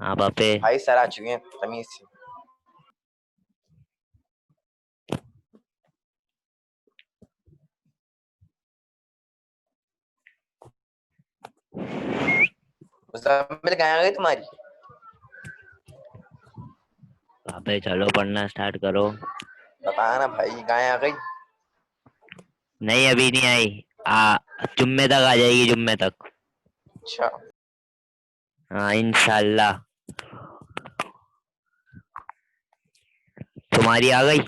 हाँ पापे। भाई सर आ चुके हैं, तमीज से। मुजाम्मिल कहाँ गई तुम्हारी? पापे चलो पढ़ना स्टार्ट करो। बताना भाई, गाय आ गई? नहीं अभी नहीं आई। जुम्मे तक आ जाएगी, जुम्मे तक। अच्छा। हाँ इंशाल्लाह। तुम्हारी आ गई?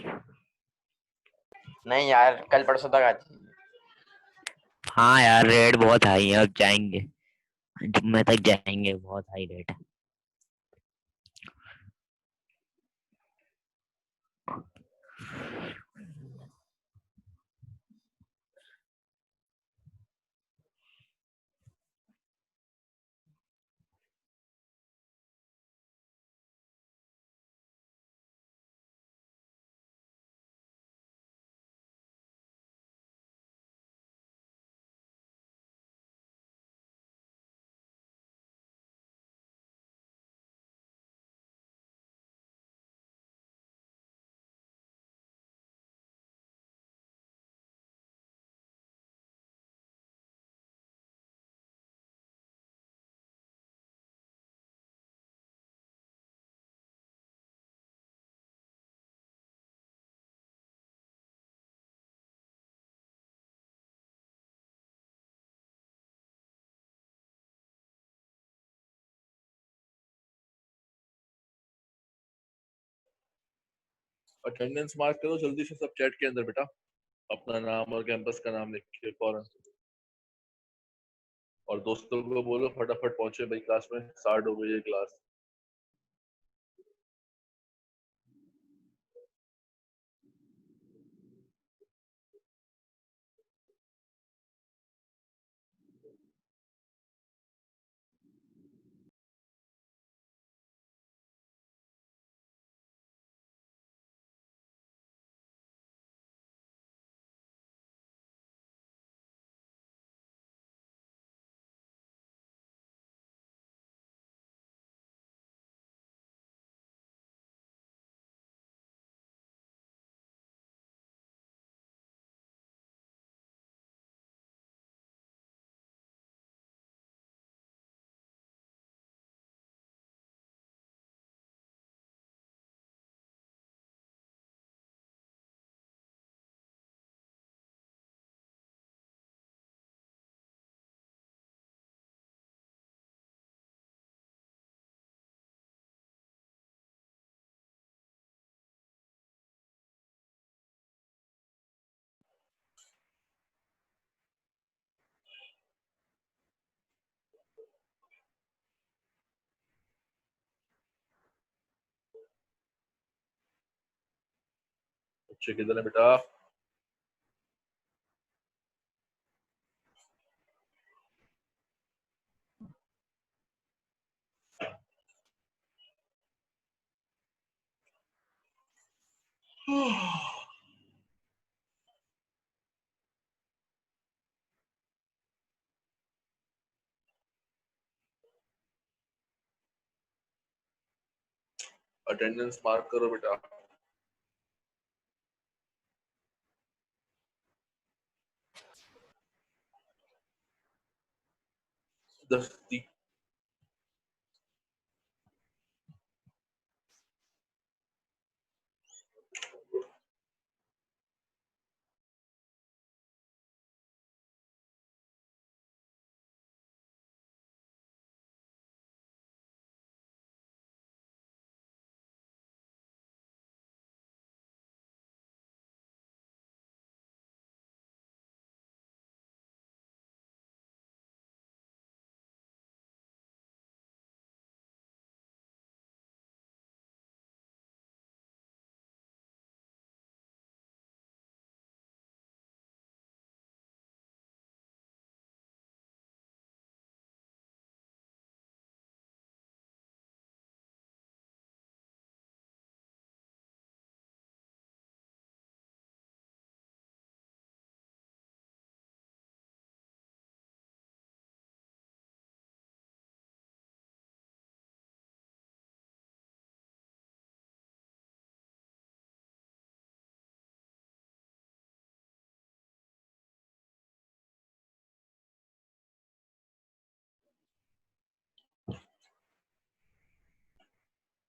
नहीं यार, कल परसों तक आती है। हाँ यार रेट बहुत हाई है, अब जाएंगे। जुम्मे तक जाएंगे, बहुत हाई रेट है। अटेंडेंस मार्क करो जल्दी से सब चैट के अंदर बेटा, अपना नाम और कैंपस का नाम लिख के फौरन। और दोस्तों को बोलो फटाफट पहुंचे भाई, क्लास में स्टार्ट हो गई है क्लास। बच्चे किधर है बेटा? अटेंडेंस मार्क करो बेटा। दस्ती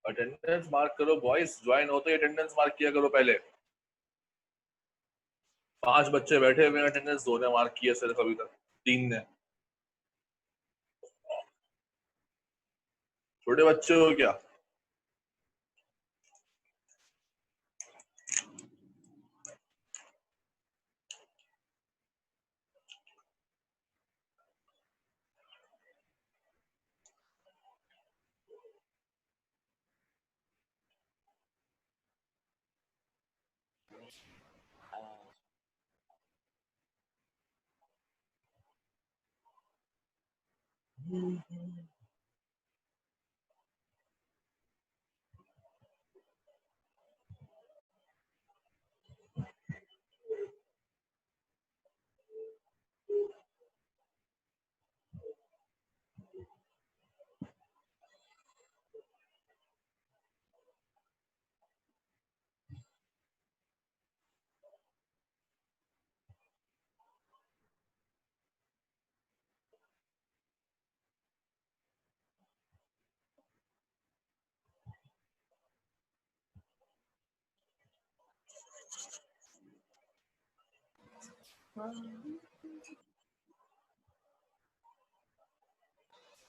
अटेंडेंस मार्क करो बॉयज, ज्वाइन होते ही अटेंडेंस मार्क किया करो पहले। 5 बच्चे बैठे हुए, अटेंडेंस 2 ने मार्क किया सिर्फ अभी तक, 3 ने। छोटे बच्चे हो क्या?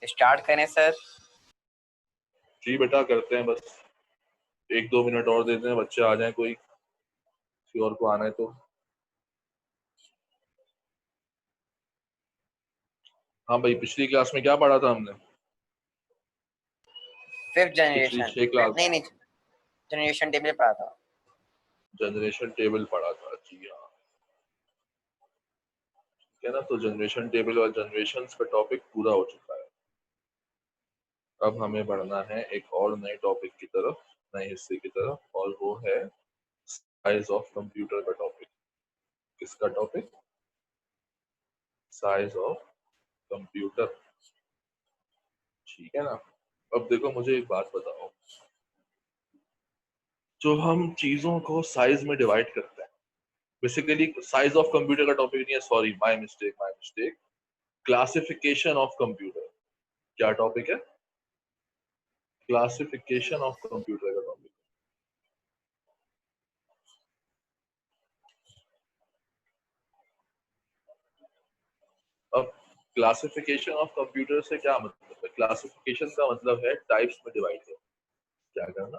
स्टार्ट करें सर? जी बेटा करते हैं, बस 1-2 मिनट और देते हैं, बच्चे आ जाएं, कोई किसी और को आना है तो। हाँ भाई, पिछली क्लास में क्या पढ़ा था हमने? 5th पिछली जनरेशन। 6 क्लास नहीं नहीं, जनरेशन टेबल पढ़ा था। जनरेशन टेबल पढ़ा था, जी हाँ। ठीक है ना, तो जनरेशन टेबल और जनरेशन का टॉपिक पूरा हो चुका है। अब हमें बढ़ना है एक और नए टॉपिक की तरफ, नए हिस्से की तरफ, और वो है साइज ऑफ कंप्यूटर का टॉपिक। किसका टॉपिक? Size of computer. ठीक है ना। अब देखो, मुझे एक बात बताओ, जो हम चीजों को साइज में डिवाइड करते हैं, बेसिकली साइज ऑफ कंप्यूटर का टॉपिक नहीं है, sorry, my mistake, my mistake. Classification of computer. क्या टॉपिक है? क्लासिफिकेशन ऑफ कंप्यूटर का टॉपिक। अब क्लासिफिकेशन ऑफ कंप्यूटर से क्या मतलब है? क्लासिफिकेशन का मतलब है टाइप्स में डिवाइड करना। क्या करना?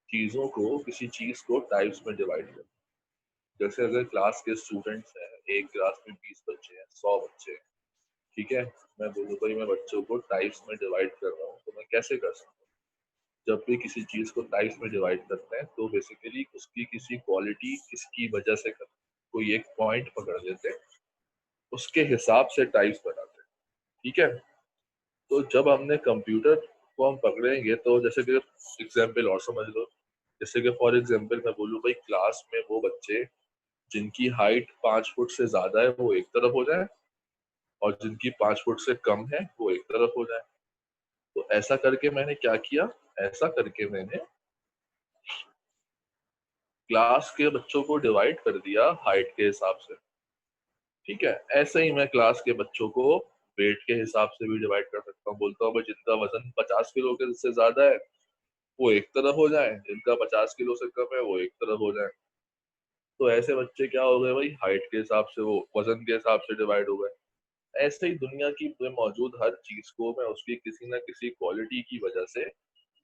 चीजों को, किसी चीज को टाइप्स में डिवाइड करना। जैसे अगर क्लास के स्टूडेंट्स हैं, एक क्लास में 20 बच्चे हैं, 100 बच्चे हैं, ठीक है, मैं बोलूँ भाई मैं बच्चों को टाइप्स में डिवाइड कर रहा हूँ, तो मैं कैसे कर सकता हूँ? जब भी किसी चीज को टाइप्स में डिवाइड करते हैं तो बेसिकली उसकी किसी क्वालिटी, किसकी वजह से करते हैं, कोई एक पॉइंट पकड़ लेते हैं, उसके हिसाब से टाइप्स बनाते हैं। ठीक है। तो जब हमने कंप्यूटर को हम पकड़ेंगे तो जैसे कि एग्जाम्पल और समझ लो, जैसे कि फॉर एग्जाम्पल मैं बोलूँ भाई क्लास में वो बच्चे जिनकी हाइट 5 फुट से ज्यादा है वो एक तरफ हो जाए, और जिनकी 5 फुट से कम है वो एक तरफ हो जाए। तो ऐसा करके मैंने क्या किया, ऐसा करके मैंने क्लास के बच्चों को डिवाइड कर दिया हाइट के हिसाब से। ठीक है। ऐसे ही मैं क्लास के बच्चों को वेट के हिसाब से भी डिवाइड कर सकता हूँ। बोलता हूँ भाई जिनका वजन 50 किलो के से ज्यादा है वो एक तरफ हो जाए, जिनका 50 किलो से कम है वो एक तरफ हो जाए। तो ऐसे बच्चे क्या हो गए भाई, हाइट के हिसाब से, वो वजन के हिसाब से डिवाइड हो गए। ऐसे ही दुनिया की में मौजूद हर चीज को मैं उसकी किसी ना किसी क्वालिटी की वजह से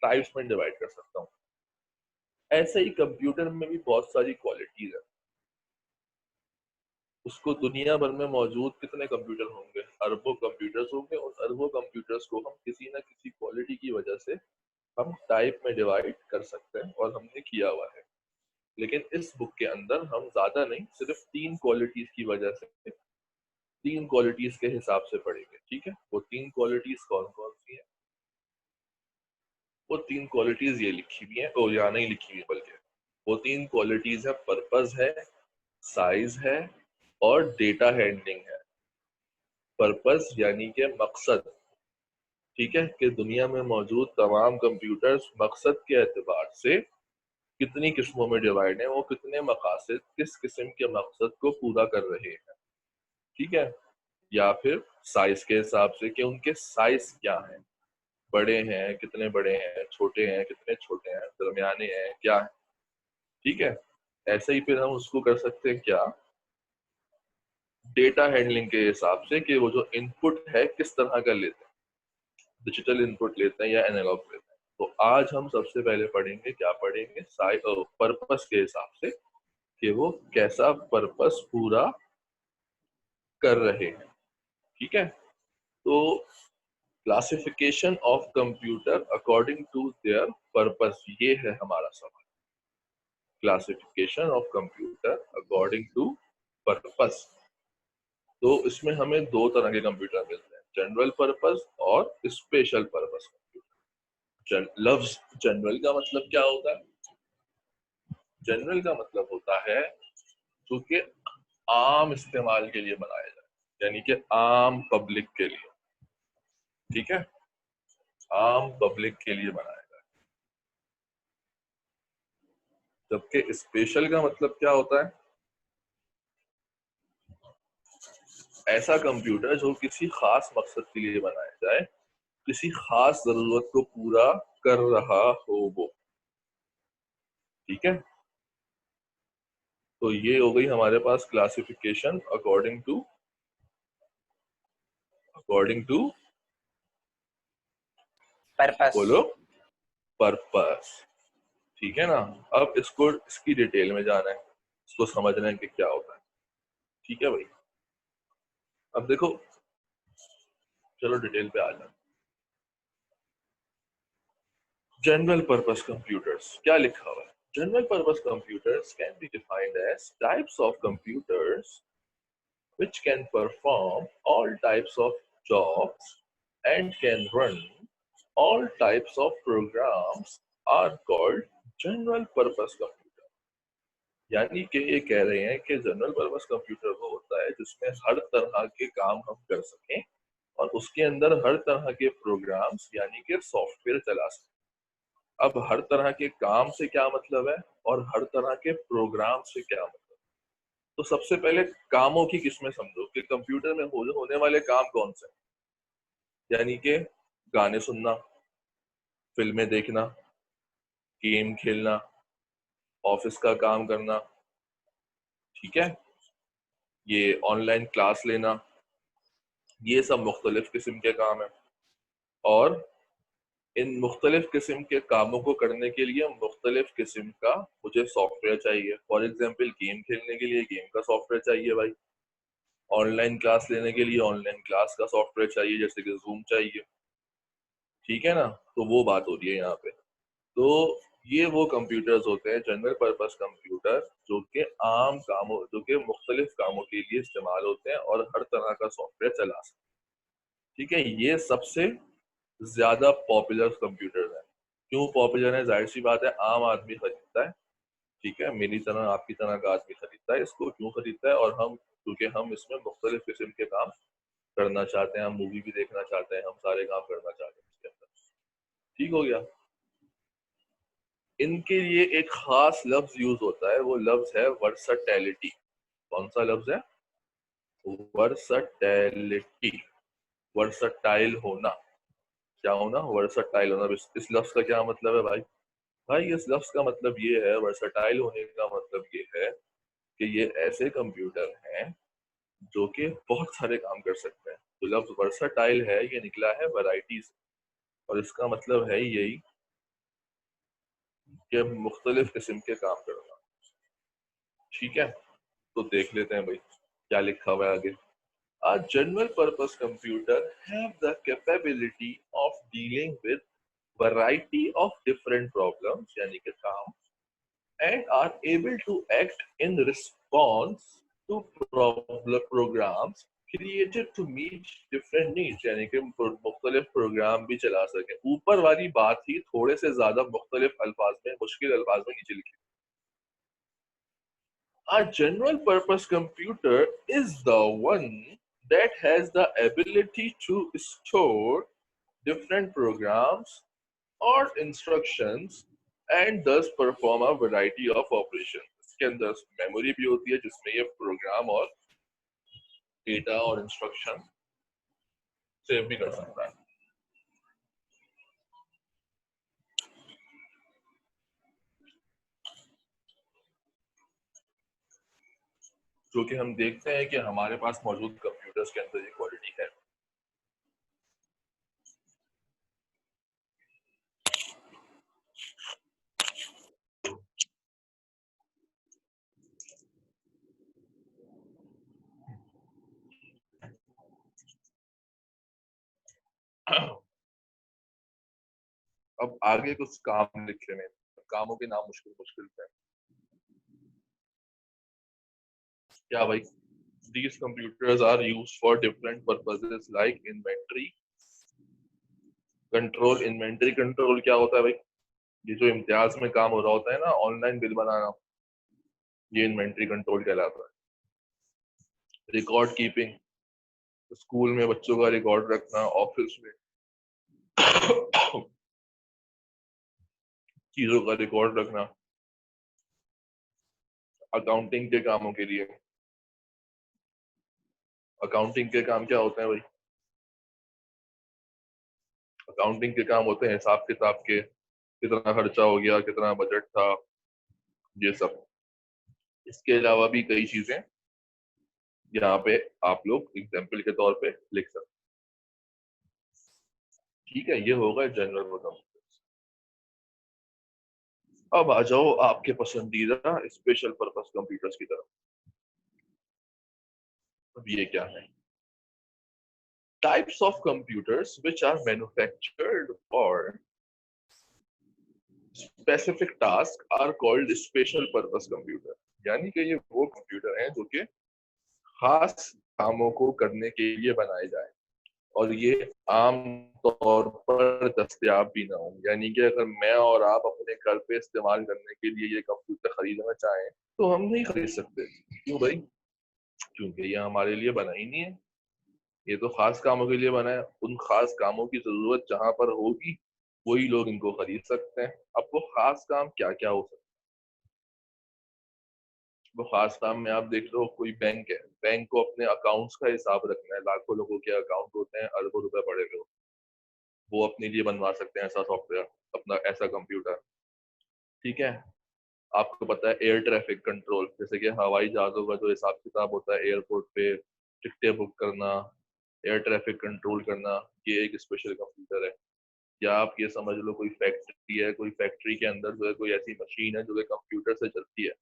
टाइप्स में डिवाइड कर सकता हूँ। ऐसे ही कंप्यूटर में भी बहुत सारी क्वालिटीज है। उसको दुनिया भर में मौजूद कितने कंप्यूटर होंगे, अरबों कंप्यूटर्स होंगे, उन अरबों कंप्यूटर्स को हम किसी ना किसी क्वालिटी की वजह से हम टाइप में डिवाइड कर सकते हैं, और हमने किया हुआ है। लेकिन इस बुक के अंदर हम ज्यादा नहीं, सिर्फ 3 क्वालिटीज की वजह से, 3 क्वालिटीज के हिसाब से पढ़ेंगे। ठीक है। वो 3 क्वालिटीज कौन कौन सी है? वो 3 क्वालिटीज ये लिखी हुई है, और यहाँ नहीं लिखी हुई है बल्कि, वो 3 क्वालिटीज है, पर्पस है, साइज है, और डेटा हैंडलिंग है। पर्पस यानी कि मकसद। ठीक है, कि दुनिया में मौजूद तमाम कंप्यूटर्स मकसद के एतबार से कितनी किस्मों में डिवाइड है, वो कितने मकासद, किस किस्म के मकसद को पूरा कर रहे हैं। ठीक है। या फिर साइज के हिसाब से कि उनके साइज क्या है। बड़े हैं, कितने बड़े हैं, छोटे हैं, कितने छोटे हैं, दरमियाने हैं, क्या है, ठीक है। ऐसे ही फिर हम उसको कर सकते हैं क्या, डेटा हैंडलिंग के हिसाब से कि वो जो इनपुट है किस तरह का लेते हैं, डिजिटल इनपुट लेते हैं या एनालॉग लेते हैं। तो आज हम सबसे पहले पढ़ेंगे, क्या पढ़ेंगे, पर्पस के हिसाब से कि वो कैसा पर्पस पूरा कर रहे हैं, ठीक है। तो classification of computer according to their purpose, ये है हमारा सवाल। Classification of computer according to purpose. तो इसमें हमें दो तरह के कंप्यूटर मिलते हैं, जनरल पर्पस और स्पेशल पर्पस कंप्यूटर। लफ्ज जनरल का मतलब क्या होता है, जनरल का मतलब होता है जो कि आम इस्तेमाल के लिए बनाया जाए, यानी कि आम पब्लिक के लिए, ठीक है, आम पब्लिक के लिए बनाया जाए। जबकि स्पेशल का मतलब क्या होता है, ऐसा कंप्यूटर जो किसी खास मकसद के लिए बनाया जाए, किसी खास जरूरत को पूरा कर रहा हो वो, ठीक है। तो ये हो गई हमारे पास क्लासिफिकेशन अकॉर्डिंग टू पर्पस। बोलो, पर्पस, ठीक है ना। अब इसको, इसकी डिटेल में जाना है, इसको समझना है कि क्या होता है, ठीक है भाई। अब देखो, चलो डिटेल पे आ जाए। जनरल पर्पस कंप्यूटर्स क्या लिखा हुआ है, general purpose computers can be defined as types of computers which can perform all types of jobs and can run all types of programs are called general purpose computer। यानी कि ये कह रहे हैं कि जनरल पर्पस कंप्यूटर वो होता है जिसमें हर तरह के काम हम कर सकें और उसके अंदर हर तरह के प्रोग्राम्स यानी कि सॉफ्टवेयर चला सकें। अब हर तरह के काम से क्या मतलब है और हर तरह के प्रोग्राम से क्या मतलब, तो सबसे पहले कामों की किस्में समझो कि कंप्यूटर में होने वाले काम कौन से हैं। यानी कि गाने सुनना, फिल्में देखना, गेम खेलना, ऑफिस का काम करना, ठीक है, ये ऑनलाइन क्लास लेना, ये सब मुख्तलिफ किस्म के काम है। और इन मुख्तलिफ किस्म के कामों को करने के लिए मुख्तलिफ किस्म का मुझे सॉफ्टवेयर चाहिए। फॉर एग्जाम्पल, गेम खेलने के लिए गेम का सॉफ्टवेयर चाहिए भाई, ऑनलाइन क्लास लेने के लिए ऑनलाइन क्लास का सॉफ्टवेयर चाहिए जैसे कि जूम चाहिए, ठीक है ना। तो वो बात हो रही है यहाँ पे। तो ये वो कंप्यूटर्स होते हैं जनरल पर्पस कंप्यूटर जो कि आम कामों, जो कि मुख्तलिफ कामों के लिए इस्तेमाल होते हैं और हर तरह का सॉफ्टवेयर चला सकते हैं, ठीक है। ये सबसे ज्यादा पॉपुलर कंप्यूटर है। क्यों पॉपुलर है, जाहिर सी बात है, आम आदमी खरीदता है, ठीक है, मेरी तरह आपकी तरह का आदमी खरीदता है इसको। क्यों खरीदता है, और हम, क्योंकि हम इसमें मुख्तलिफ किस्म के काम करना चाहते हैं, हम मूवी भी देखना चाहते हैं, हम सारे काम करना चाहते हैं इसके अंदर, ठीक हो गया। इनके लिए एक खास लफ्ज यूज होता है, वो लफ्ज है वर्सटैलिटी। कौन सा लफ्ज है, वर्सटैलिटी, वर्सटाइल होना। क्या होना, वर्सटाइल होना। इस लफ्ज का क्या मतलब है भाई, भाई इस लफ्ज का मतलब ये है, वर्सटाइल होने का मतलब ये है कि ये ऐसे कंप्यूटर हैं जो कि बहुत सारे काम कर सकते हैं। तो लफ्ज वर्सटाइल है, ये निकला है वैरायटी से, और इसका मतलब है यही कि मुख्तलिफ किस्म के काम करना, ठीक है। तो देख लेते हैं भाई क्या लिखा हुआ है आगे। A general purpose computer have the capability of dealing with variety of different problems यानी कि काम, and are able to act in response to programs created to meet different needs यानी कि मुख्तलिफ प्रोग्राम भी चला सके। ऊपर वाली बात ही थोड़े से ज्यादा मुख्तलिफ अल्फाज में, मुश्किल अल्फाज में नीचे लिखी। A general purpose computer is the one that has the ability to store different programs or instructions and thus perform a variety of operations। इसके अंदर मेमोरी भी होती है जिसमें ये प्रोग्राम और डेटा और इंस्ट्रक्शन सेव भी कर सकता है। जो कि हम देखते हैं कि हमारे पास मौजूद कंप्यूटर्स के अंदर ये क्वालिटी है। अब आगे कुछ काम लिखे हैं, कामों के नाम मुश्किल मुश्किल है। क्या भाई? These computers are used for different purposes like inventory control। Inventory control क्या होता है भाई? ये जो इम्तियाज में काम हो रहा होता है ना, ऑनलाइन बिल बनाना, ये इन्वेंटरी कंट्रोल कहलाता है। रिकॉर्ड कीपिंग, स्कूल में बच्चों का रिकॉर्ड रखना, ऑफिस में चीजों का रिकॉर्ड रखना, अकाउंटिंग के कामों के लिए। अकाउंटिंग के काम क्या होते हैं भाई? अकाउंटिंग के काम होते हैं हिसाब किताब के, कितना खर्चा हो गया, कितना बजट था, ये सब। इसके अलावा भी कई चीजें यहाँ पे आप लोग एग्जाम्पल के तौर पे लिख सकते। ठीक है, ये होगा जनरल बताओ। अब आ जाओ आपके पसंदीदा स्पेशल पर्पस कंप्यूटर्स की तरफ। अब ये क्या है? Types of computers which are manufactured for specific task are called special purpose computer. यानी कि ये वो कंप्यूटर हैं जो कि खास कामों को करने के लिए बनाए जाए और ये आम तौर पर दस्तयाब भी ना हो। यानी कि अगर मैं और आप अपने घर पे इस्तेमाल करने के लिए ये कंप्यूटर खरीदना चाहें तो हम नहीं खरीद सकते। क्यों भाई? क्योंकि ये हमारे लिए बना ही नहीं है। ये तो खास कामों के लिए बना है। उन खास कामों की जरूरत जहां पर होगी वही लोग इनको खरीद सकते हैं। अब वो खास काम क्या क्या हो सकते हैं? वो खास काम में आप देख लो, कोई बैंक है, बैंक को अपने अकाउंट्स का हिसाब रखना है, लाखों लोगों के अकाउंट होते हैं, अरबों रुपए पड़े हुए, वो अपने लिए बनवा सकते हैं ऐसा सॉफ्टवेयर, अपना ऐसा कंप्यूटर। ठीक है। आपको पता है एयर ट्रैफिक कंट्रोल, जैसे कि हवाई जहाजों का जो हिसाब किताब होता है एयरपोर्ट पे, टिकटें बुक करना, एयर ट्रैफिक कंट्रोल करना, ये एक स्पेशल कंप्यूटर है। या आप ये समझ लो कोई फैक्ट्री है, कोई फैक्ट्री के अंदर जो है कोई ऐसी मशीन है जो कि कंप्यूटर से चलती है,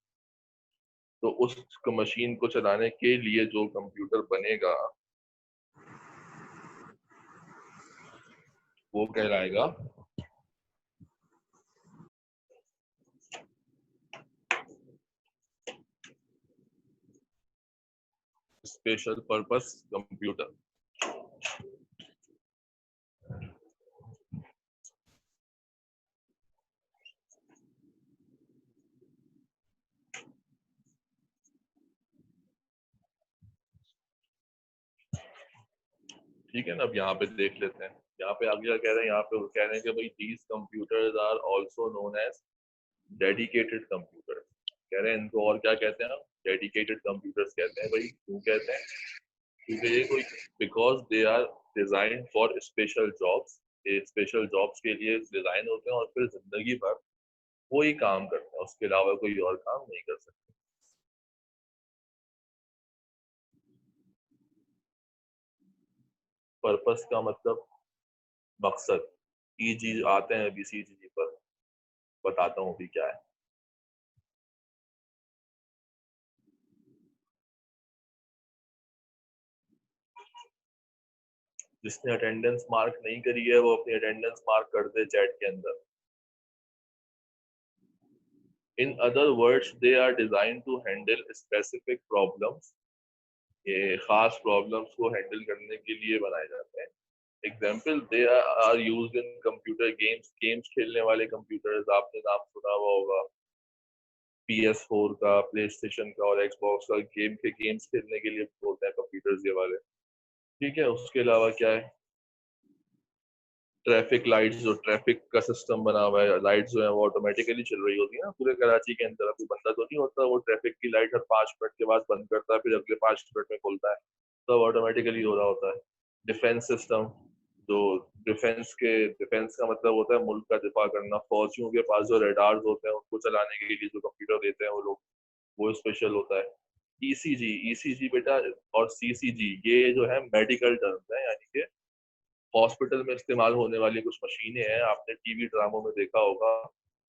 तो उस मशीन को चलाने के लिए जो कंप्यूटर बनेगा वो कहलाएगा स्पेशल पर्पस कंप्यूटर। ठीक है ना? अब यहाँ पे देख लेते हैं, यहाँ पे आगे क्या कह रहे हैं। यहाँ पे वो कह रहे हैं कि भाई these computers are also known as dedicated computer. कह रहे हैं इनको और क्या कहते हैं? डेडिकेटेड कंप्यूटर्स कहते हैं। भाई क्यों कहते हैं? क्योंकि ये कोई because they are design for special jobs. ये स्पेशल जॉब्स के लिए डिजाइन होते हैं और फिर जिंदगी भर वो ही काम करते हैं, उसके अलावा कोई और काम नहीं कर सकते। पर्पस का मतलब मकसद। ई जी आते हैं अभी सी जी पर, बताता हूँ अभी क्या है। जिसने अटेंडेंस मार्क नहीं करी है वो अपनी अटेंडेंस मार्क कर दे चैट के अंदर। In other words they are design to handle specific problems. ये खास प्रॉब्लम्स को हैंडल करने के लिए बनाए जाते हैं। Example, they are used in computer games. Games खेलने वाले कंप्यूटर्स आपने नाम सुना हुआ होगा, PS4 का, प्ले स्टेशन का और एक्सबॉक्स का। गेम्स खेलने के लिए बोलते हैं कंप्यूटर्स ये वाले। ठीक है। उसके अलावा क्या है? ट्रैफिक लाइट्स, जो ट्रैफिक का सिस्टम बना हुआ है, लाइट्स जो है वो ऑटोमेटिकली चल रही होती है ना पूरे कराची के अंदर। कोई बंदा तो नहीं होता वो ट्रैफिक की लाइट हर 5 मिनट के बाद बंद करता है फिर अगले 5 मिनट में खोलता है, सब ऑटोमेटिकली हो रहा होता है। डिफेंस सिस्टम, जो डिफेंस का मतलब होता है मुल्क का दिफा करना। फौजियों के पास जो रेडार्स होते हैं उनको चलाने के लिए जो कंप्यूटर देते हैं वो लोग, वो स्पेशल होता है। ईसीजी बेटा और सीसीजी ये जो है मेडिकल टर्म्स है, यानी कि हॉस्पिटल में इस्तेमाल होने वाली कुछ मशीनें हैं। आपने टीवी ड्रामों में देखा होगा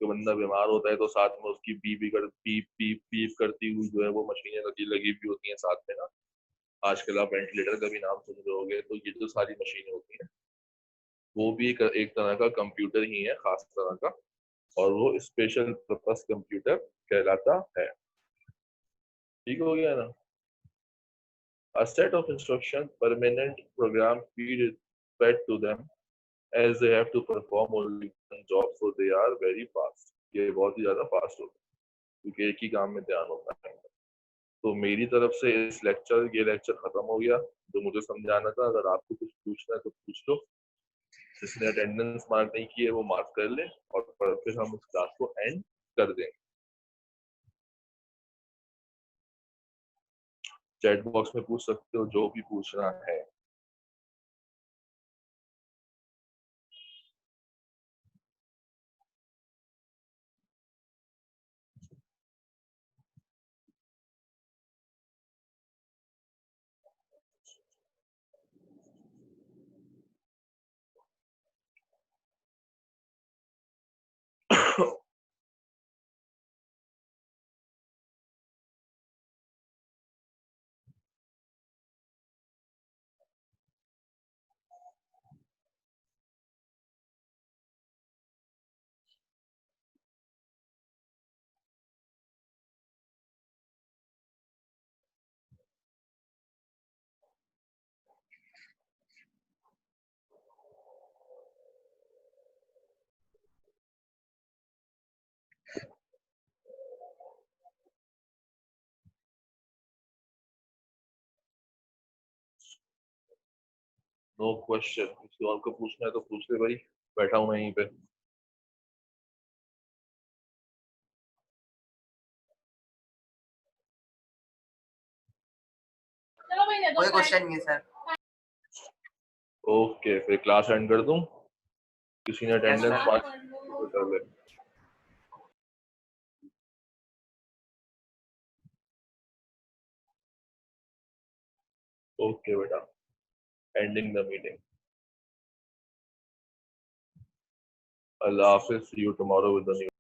कि बंदा बीमार होता है तो साथ में उसकी बीप बीप बीप करती हुई जो है वो मशीनें लगी लगी हुई होती हैं साथ में ना। आजकल आप वेंटिलेटर का भी नाम सुन रहे होगे, तो ये जो सारी मशीनें होती हैं वो भी एक तरह का कंप्यूटर ही है, खास तरह का, और वो स्पेशल पर्पस कंप्यूटर कहलाता है। ठीक हो गया ना। A set of instructions permanent program fed to them as they have to perform only one job, so they are very fast. ये बहुत ही ज्यादा फास्ट होता है क्योंकि एक ही काम में ध्यान होता है। तो मेरी तरफ से ये लेक्चर खत्म हो गया जो मुझे समझाना था। अगर आपको कुछ पूछना है तो पूछ लो। जिसने अटेंडेंस मार्क नहीं की है वो मार्क कर ले, और फिर हम इस क्लास को एंड कर देंगे। चैट बॉक्स में पूछ सकते हो जो भी पूछना है। No question. किसी और को पूछना है तो पूछ ले भाई, बैठा हूं मैं यहीं पे। कोई क्वेश्चन नहीं है सर। ओके, फिर क्लास एंड कर दूं। किसी ने अटेंडेंस sir. मार्क कर ले। ओके बेटा, एंडिंग द मीटिंग। अल्लाह हाफिज, see you tomorrow with the new